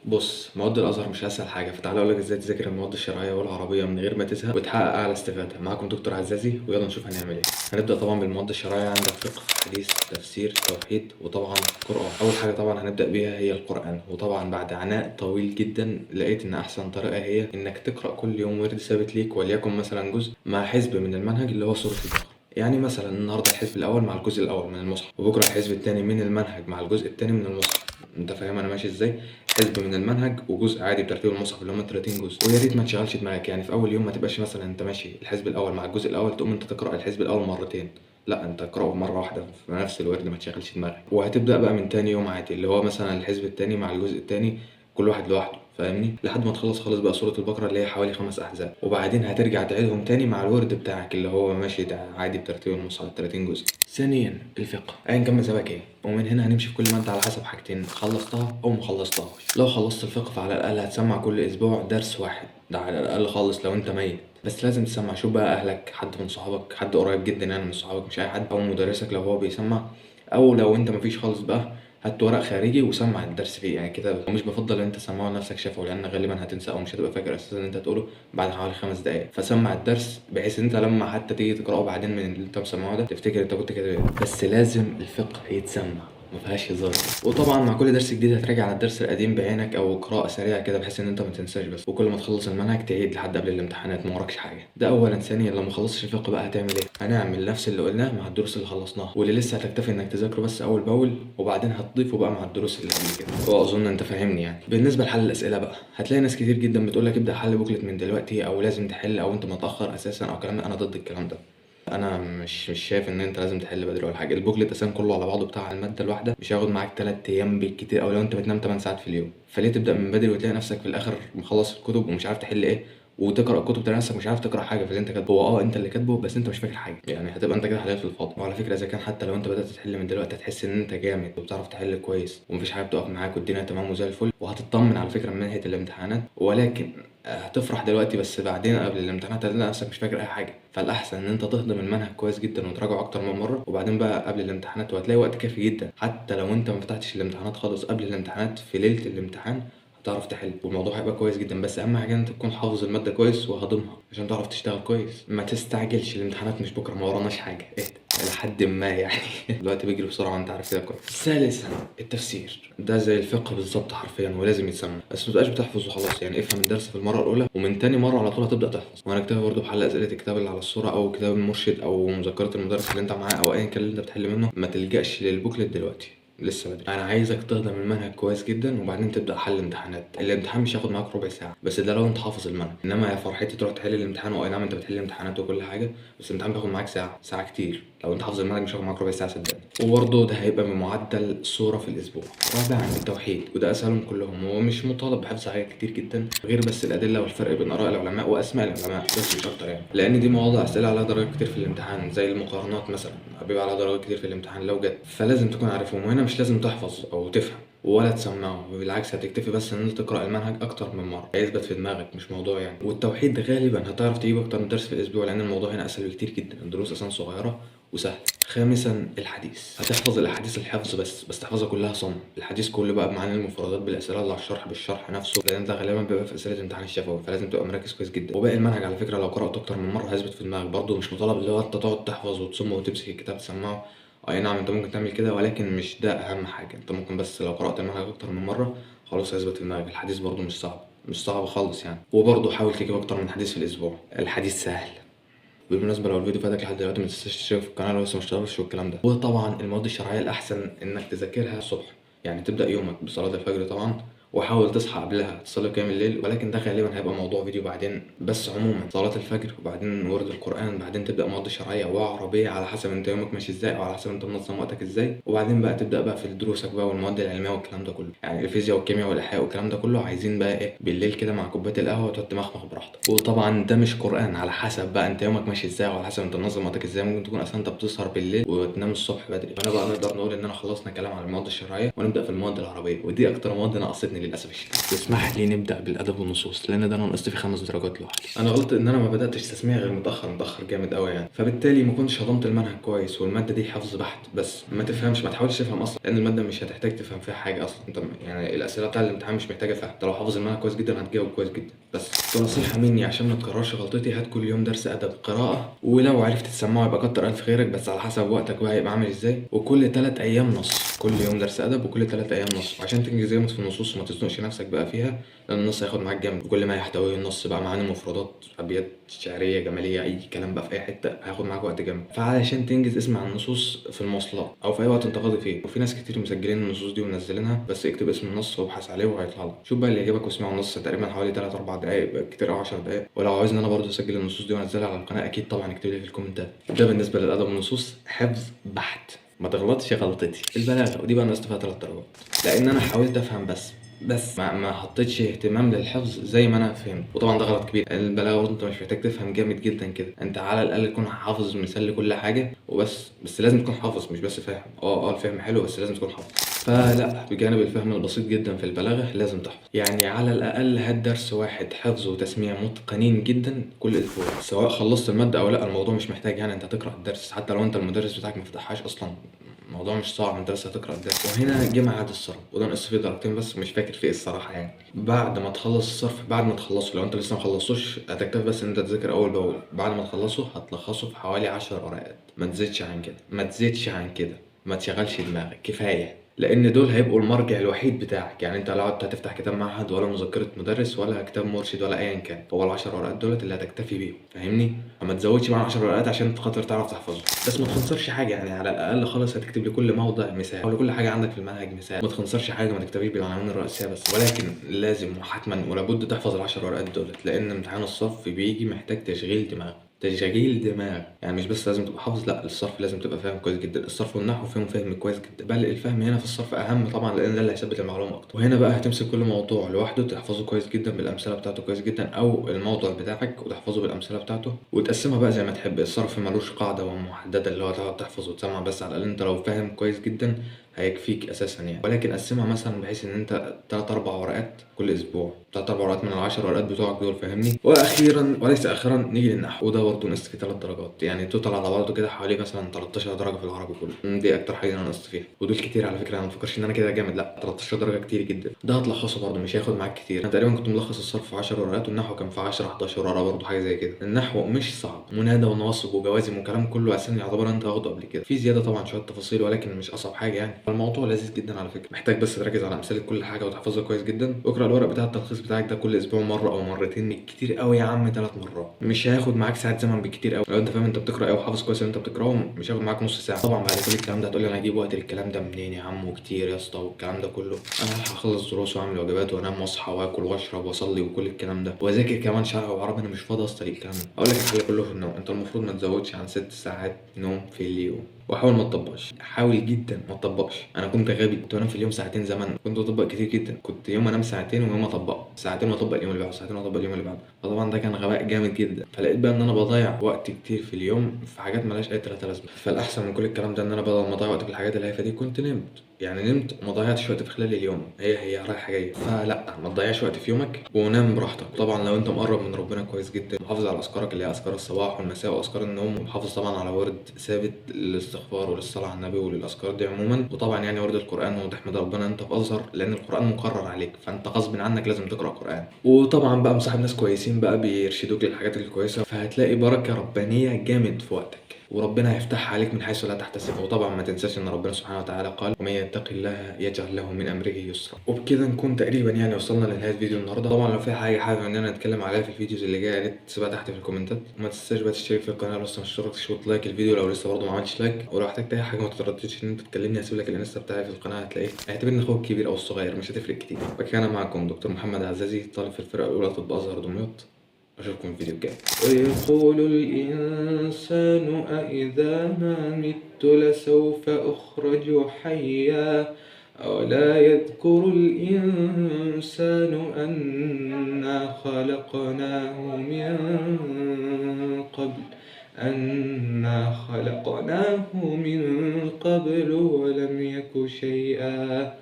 بص، مواد الازهر مش اسهل حاجه، فتعالى اقول لك ازاي تذاكر المواد الشرعيه والعربيه من غير ما تزهق وتحقق اعلى استفاده. معاكم دكتور عزازي، ويلا نشوف هنعمل ايه. هنبدا طبعا بالمواد الشرعيه. عندك فقه، حديث، تفسير، توحيد، وطبعا قران. اول حاجه طبعا هنبدا بيها هي القران، وطبعا بعد عناء طويل جدا لقيت ان احسن طريقه هي انك تقرا كل يوم ورد ثابت ليك، وليكن مثلا جزء مع حزب من المنهج اللي هو سوره البقره. يعني مثلا النهارده الحزب الاول مع الجزء الاول من المصحف، وبكره الحزب الثاني من المنهج مع الجزء الثاني من المصحف. انت فاهم انا ماشي ازاي؟ حزب من المنهج وجزء عادي بترتيب المصحف اللي هم 30 جزء. ويا ريت ما تشغلش دماغك، يعني في اول يوم ما تبقاش مثلا انت ماشي الحزب الاول مع الجزء الاول تقوم انت تقرا الحزب الاول مرتين. لا، انت اقراه مره واحده في نفس الورد، ما تشغلش دماغك. وهتبدا بقى من تاني يوم عادي، اللي هو مثلا الحزب التاني مع الجزء التاني، كل واحد لوحده، فاهمني؟ لحد ما تخلص خالص بقى سورة البقرة اللي هي حوالي 5 أحزاب، وبعدين هترجع تعيدهم تاني مع الورد بتاعك اللي هو ماشي ده عادي بترتيب المصحف 30 جزء. ثانيا الفقه، ايا كان مذهبك ايه، ومن هنا هنمشي في كل مادة على حسب حاجتين: خلصتها أو مخلصتهاش. لو خلصت الفقه فعلى الأقل هتسمع كل أسبوع درس واحد، ده على الأقل خالص لو أنت ميت. بس لازم تسمع. شوف بقى أهلك، حد من صحابك، حد قريب جدا يعني من صحابك، مش أي حد، أو مدرسك لو هو بيسمع. أو لو أنت مفيش خالص بقى، هات ورق خارجي وسمع الدرس فيه يعني كده. ومش بفضل ان انت تسمعه لنفسك شفوي، لان غالبا هتنسى او مش هتبقى فاكر اساسا ان انت تقوله بعد حوالي 5 دقايق. فسمع الدرس بحيث ان انت لما حتى تيجي تقراه بعدين من اللي انت مسمعه ده تفتكر انت كنت كده. بس لازم الفقه يتسمع، ما فيهاش هزار. وطبعا مع كل درس جديد هتراجع على الدرس القديم بعينك او قراءة سريعة كده بحيث ان انت ما تنساش. بس وكل ما تخلص المنهج تعيد لحد قبل الامتحانات، ما وراكش حاجة. ده اولا. ثانيا، لو ما خلصتش الفقه بقى هتعمل ايه؟ هنعمل نفس اللي قلناه مع الدروس اللي خلصناها، واللي لسه هتكتفي انك تذاكره بس اول باول، وبعدين هتضيفه بقى مع الدروس اللي قبل كده. واظن انت فاهمني يعني. بالنسبة لحل الاسئلة بقى، هتلاقي ناس كتير جدا بتقول لك ابدأ حل بوكلت من دلوقتي، او لازم تحل، او انت متأخر اساسا، او كلام. انا ضد الكلام ده. انا مش شايف ان انت لازم تحل بدري ولا حاجه. البوكلت اساسا كله على بعضه بتاع الماده الواحده مش هياخد معاك 3 ايام بالكتير، او لو انت بتنام 8 ساعات في اليوم. فليه تبدا من بدري وتلاقي نفسك في الاخر مخلص الكتب ومش عارف تحل ايه؟ وتقرا الكتب تلاقي نفسك مش عارف تقرا حاجه في اللي انت كاتبه. هو انت اللي كاتبه بس انت مش فاكر حاجه، يعني هتبقى انت كده حليت في الفاضي. وعلى فكره اذا كان حتى لو انت بدات تحل من دلوقتي هتحس ان انت جامد وبتعرف تحل كويس ومفيش حاجه بتقف معاك والدنيا تمام وزي الفل، وهتطمن على فكره من ناحيه الامتحانات. ولكن هتفرح دلوقتي بس بعدين قبل الامتحانات هتلاقي نفسك مش فاكر اي حاجه. فالاحسن ان انت تهضم المنهج كويس جدا وتراجعه اكتر من مره، وبعدين بقى قبل الامتحانات. وهتلاقي وقت كافي جدا حتى لو انت ما فتحتش الامتحانات خالص قبل الامتحانات، في ليله الامتحان هتعرف تحل والموضوع هيبقى كويس جدا. بس اهم حاجه ان انت تكون حافظ الماده كويس وهضمها عشان تعرف تشتغل كويس. ما تستعجلش، الامتحانات مش بكره، ما وراناش حاجه، اهدى الى حد ما يعني. الوقت بيجري بسرعه وانت عارف كده كويس. ثالثا التفسير، ده زي الفقه بالظبط حرفيا، ولازم يتسمع. بس ما تبقاش بتحفظ وخلاص، يعني افهم الدرس في المره الاولى ومن تاني مره على طول هتبدا تحفظ. وانا اكتبها برضه بحل اسئله الكتاب اللي على الصوره، او كتاب المرشد، او مذكره المدرس اللي انت معاه، او ايا كان اللي انت بتحل منه. ما تلجاش للبوكلت دلوقتي، لسه بدري. انا عايزك تهضم المنهج كويس جدا وبعدين تبدا حل امتحانات. الامتحان مش هياخد معاك ربع ساعه، بس ده لو انت حافظ المنهج. انما يا فرحتي تروح تحل الامتحان، واي نعم انت بتحل امتحانات وكل حاجه، بس الامتحان بياخد معاك ساعه، ساعه كتير. لو انت حافظ المنهج مش هياخد معاك ربع ساعه صدقني. وبرضه ده هيبقى بمعدل صوره في الاسبوع. رابعا التوحيد، وده اسهلهم كلهم. هو مش مطالب بحفظ حاجات كتير جدا غير بس الادله والفرق بين اراء العلماء واسماء العلماء، بس مش اكتر يعني. لان دي مواضيع اسئله عليها درجات كتير في الامتحان، زي المقارنات مثلا بيبقى عليها درجات كتير في الامتحان لو جت. فلازم تكون عارفهم. وهنا مش لازم تحفظ او تفهم ولا تسمعه، بالعكس هتكتفي بس ان انت تقرا المنهج اكتر من مره، هيثبت في دماغك مش موضوع يعني. والتوحيد غالبا هتعرف تجيب اكتر من درس في الاسبوع، لان الموضوع هنا اسهل بكتير جدا. الدروس اصلا صغيره وسهل. خامسا الحديث، هتحفظ الاحاديث الحفظ بس تحفظها كلها صم. الحديث كله بقى بمعاني المفردات بالاسئله اللي على الشرح بالشرح نفسه، لان ده غالبا بيبقى في اسئله امتحان الشفوي، فلازم تبقى مركز كويس جدا. وباقي المنهج على فكره لو قراته اكتر من مره هيثبت في دماغك برضه. مش مطالب اللي هو انت تقعد تحفظ وتصم وتمسك الكتاب تسمعه. اي نعم انت ممكن تعمل كده، ولكن مش ده اهم حاجه. انت ممكن بس لو قرات المنهج اكتر من مره خلاص هيثبت في دماغك. الحديث برضه مش صعب، مش صعب خالص يعني. وبرضه حاول تجيب اكتر من حديث في الاسبوع، الحديث سهل. بالمناسبة لو الفيديو فاتك لحد دلوقتي ما تنساش تشترك في القناة لو لسه مشتركتش والكلام ده. وطبعا المواد الشرعية الأحسن إنك تذاكرها الصبح، يعني تبدأ يومك بصلاة الفجر طبعا، وحاول تصحى قبلها تصلي قيام الليل. ولكن ده غالبا هيبقى موضوع فيديو بعدين. بس عموما صلاة الفجر، وبعدين ورد القرآن، بعدين تبدأ مواد شرعية وعربية على حسب انت يومك ماشي ازاي، او على حسب انت منظم وقتك ازاي. وبعدين بقى تبدأ بقى في دروسك بقى والمواد العلمية والكلام ده كله، يعني الفيزياء والكيمياء والأحياء والكلام ده كله. عايزين بقى ايه بالليل كده مع كوباية القهوة وتقعد تمخمخ براحتك. وطبعا ده مش قرآن، على حسب بقى انت يومك ماشي ازاي وعلى حسب انت منظم وقتك ازاي. ممكن تكون اصلا انت بتسهر بالليل وتنام الصبح بدري. فانا بقى نقدر نقول ان انا خلصنا كلام على المواد الشرعية ونبدأ في المواد العربية، ودي اكتر مواد ناقصتني للاسف الشديد. واسمح لي نبدا بالادب والنصوص لان ده انا نقصت فيه 5 درجات لوحدي. انا غلطت ان انا ما بداتش تسميه غير متاخر جامد قوي يعني، فبالتالي ما كنتش هضمت المنهج كويس، والماده دي حفظ بحت بس ما تفهمش، ما تحاولش تفهم اصلا لان الماده مش هتحتاج تفهم فيها حاجه اصلا. انت يعني الاسئله بتاع الامتحان مش محتاجه فهم، انت لو حافظ المنهج كويس جدا هتجاوب كويس جدا. بس نصيحه مني عشان ما تكررش غلطتي، هات كل يوم درس ادب قراءه، ولو عرفت تسمعه يبقى كتر الف خيرك، بس على حسب وقتك بقى هيبقى عامل ازاي. وكل 3 ايام نص، كل يوم درس ادب وكل 3 ايام نص، عشان تنجز جامد في النصوص وما تزنقش نفسك بقى فيها، لان النص هياخد معاك جامد. وكل ما يحتويه النص بقى معاني مفردات، ابيات شعريه جماليه، اي كلام بقى في اي حته هياخد معاك وقت جامد. فعلشان تنجز اسمع النصوص في المواصلات او في اي وقت انت فاضي فيه. وفي ناس كتير مسجلين النصوص دي ومنزلينها، بس اكتب اسم النص وابحث عليه وهيطلع لك. شوف بقى اللي يعجبك واسمعه. النص تقريبا حوالي 3 4 دقائق كتير او 10 دقائق. ولو عاوزني انا برضه اسجل النصوص دي وانزلها على القناه اكيد طبعا اكتب لي في الكومنتات. ده بالنسبه للادب والنصوص، حفظ بحت، ما تغلطش غلطتي. البلاغه ودي بقى نقصت فيها 3 درجات لان انا حاولت افهم بس ما حطيتش اهتمام للحفظ زي ما انا فهمت. وطبعا ده غلط كبير. البلاغه برضه انت مش محتاج تفهم جامد جدا كده، انت على الاقل تكون حافظ مثال لكل حاجه وبس. بس لازم تكون حافظ مش بس فاهم. الفهم حلو بس لازم تكون حافظ. فلا، بجانب الفهم البسيط جدا في البلاغه لازم تحفظ. يعني على الاقل هات درس واحد حفظ وتسميع متقنين جدا كل اسبوع، سواء خلصت الماده او لا. الموضوع مش محتاج يعني انت تقرا الدرس، حتى لو انت المدرس بتاعك ما فتحهاش اصلا الموضوع مش صعب، انت بس هتقرا الدرس. وهنا جه ميعاد الصرف، وده نقص فيه درجتين بس مش فاكر فيه الصراحه يعني. بعد ما تخلص الصرف، بعد ما تخلصه، لو انت لسه ما خلصتوش هتكتفي بس ان انت تذاكر اول باول. بعد ما تخلصه هتلخصه في حوالي 10 ورقات، ما تزيدش عن كده، ما تزيدش عن كده، ما تشغلش دماغك، كفايه. لان دول هيبقوا المرجع الوحيد بتاعك. يعني انت لا قعدت هتفتح كتاب معهد ولا مذكره مدرس ولا كتاب مرشد ولا ايا كان، هو ال10 ورقات دولت اللي هتكتفي بيهم، فاهمني؟ فما تزودش بقى 10 ورقات عشان خاطر تعرف تحفظه. بس ما تخنصرش حاجه، يعني على الاقل خالص هتكتب لي كل موضع مثال او لكل حاجه عندك في المنهج مثال. ما تخنصرش حاجه، ما تكتبيش بالعناوين الرئيسيه بس. ولكن لازم وحتما ولابد تحفظ ال10 ورقات دولت، لان امتحان الصف بيجي محتاج تشغيل دماغ. تشغيل دماغ يعني مش بس لازم تبقى حافظ، لا الصرف لازم تبقى فاهم كويس جدا. الصرف والنحو فيهم فهم كويس جدا، بل الفهم هنا في الصرف اهم طبعا لان ده اللي هيثبت المعلومه اكتر. وهنا بقى هتمسك كل موضوع لوحده تحفظه كويس جدا بالامثله بتاعته كويس جدا، او الموضوع بتاعك وتحفظه بالامثله بتاعته، وتقسمها بقى زي ما تحب. الصرف ملوش قاعده ومحدده اللي هو تقعد تحفظ وتسمع بس، على الاقل انت لو فاهم كويس جدا هيكفيك اساسا يعني. ولكن قسمها مثلا بحيث ان انت 3 4 ورقات كل اسبوع، 3 4 ورقات من ال10 ورقات بتوعك دول، فاهمني؟ واخيرا وليس اخيرا نيجي للنحو، وده برضه نقصت فيه 3 درجات. يعني توتال على بعضه كده حوالي مثلا 13 درجه في العربي كله. دي اكتر حاجه انا نقصت فيها، ودول كتير على فكره. انا ما بفكرش ان انا كده جامد، لا 13 درجه كتير جدا. ده هتلخصه برضه مش هياخد معاك كتير. انا تقريبا كنت ملخص الصرف في 10 ورقات والنحو كان في 10 11 ورقه برضه حاجه زي كده. النحو مش صعب، منادى ونواصب وجوازم وكلام كله اساسا يعتبر انت واخده قبل كده. في زياده طبعا شويه تفاصيل ولكن مش اصعب حاجه يعني. الموضوع لذيذ جدا على فكره، محتاج بس تركز على امثله كل حاجه وتحفظها كويس جدا. واقرا الورق بتاع التلخيص بتاعك ده كل اسبوع مره او مرتين بالكتير قوي يا عم 3 مرات. مش هياخد معاك ساعه زمن بالكتير قوي. لو انت فاهم انت بتقرا ايه وحافظ كويس اللي انت بتقراه مش هياخد معاك نص ساعه. طبعا بعد كل الكلام ده هتقول لي انا هجيب وقت الكلام ده منين يا عم وكتير يا اسطى والكلام ده كله. انا هلحق اخلص دروس واعمل واجبات وانام واصحى واكل واشرب واصلي وكل الكلام ده واذاكر كمان شرح وعربي. انا مش فاضي اصلا الكلام ده. اقول لك الحل كله في النوم. انت المفروض ما تزودش عن 6 ساعات نوم في اليوم، وحاول ما تطبقش. حاول جدا ما تطبقش. انا كنت غبي، كنت بنام في اليوم ساعتين زمان، كنت بطبق كتير جدا. كنت يوم انام ساعتين ويوم اطبق ساعتين واطبق اليوم اللي بعده، ساعتين واطبق اليوم اللي بعده. فطبعا ده كان غباء جامد جدا. فلقيت بقى ان انا بضيع وقت كتير في اليوم في حاجات ملهاش اي 3 لازمه. فالاحسن من كل الكلام ده ان انا بدل ما اضيع وقت في الحاجات الهايفه دي كنت نمت. يعني نمت وما ضيعتش وقت في خلال اليوم، هي رايحه جايه. فلا، ما تضيعش وقت في يومك ونام براحتك. طبعا لو انت مقرب من ربنا كويس جدا، محافظ على اذكارك اللي هي اذكار الصباح والمساء واذكار النوم، ومحافظ طبعا على ورد ثابت للاستغفار وللصلاه على النبي وللاذكار دي عموما. وطبعا يعني ورد القران وتحمد ربنا انت في ازهر لان القران مقرر عليك، فانت غصب عنك لازم تقرا قران. وطبعا بقى مصاحب ناس كويسين بقى بيرشدوك للحاجات الكويسه، فهتلاقي بركه ربانيه جامد في وقتك وربنا هيفتحها عليك من حيث لا تحتسب. وطبعا ما تنساش ان ربنا سبحانه وتعالى قال ومن يتق الله يجعل له من امره يسرا. وبكده نكون تقريبا يعني وصلنا لنهايه فيديو النهارده. طبعا لو في حاجه حابب ان انا اتكلم عليها في الفيديوز اللي جايه يا ريت تسيبها تحت في الكومنتات. وما تنساش بقى تشترك في القناه لو لسه ما اشتركتش، وتلايك الفيديو لو لسه برضه ما عملتش لايك. ولو احتجت اي حاجه ما تترددش ان انت تكلمني، هسيب لك الانستا بتاعي في القناه هتلاقيه. اعتبرني اخوك الكبير او الصغير مش هتفرق كتير. وكان معكم دكتور محمد عزازي، طالب في الفرقه الاولى طب ازهر دمياط. أشوفكم الفيديو الجاي. ويقول الإنسان أإذا ما مت لسوف أخرج حيا أولا يذكر الإنسان أنا خلقناه من قبل ولم يك شيئا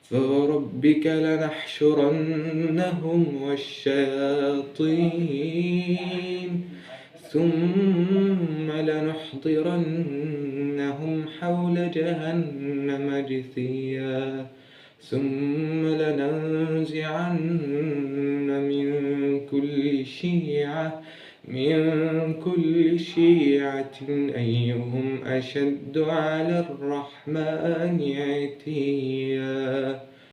فوربك لنحشرنهم والشياطين ثم لنحضرنهم حول جهنم جثيا ثم لننزعن من كل شيعة أيهم أشد على الرحمن عتيا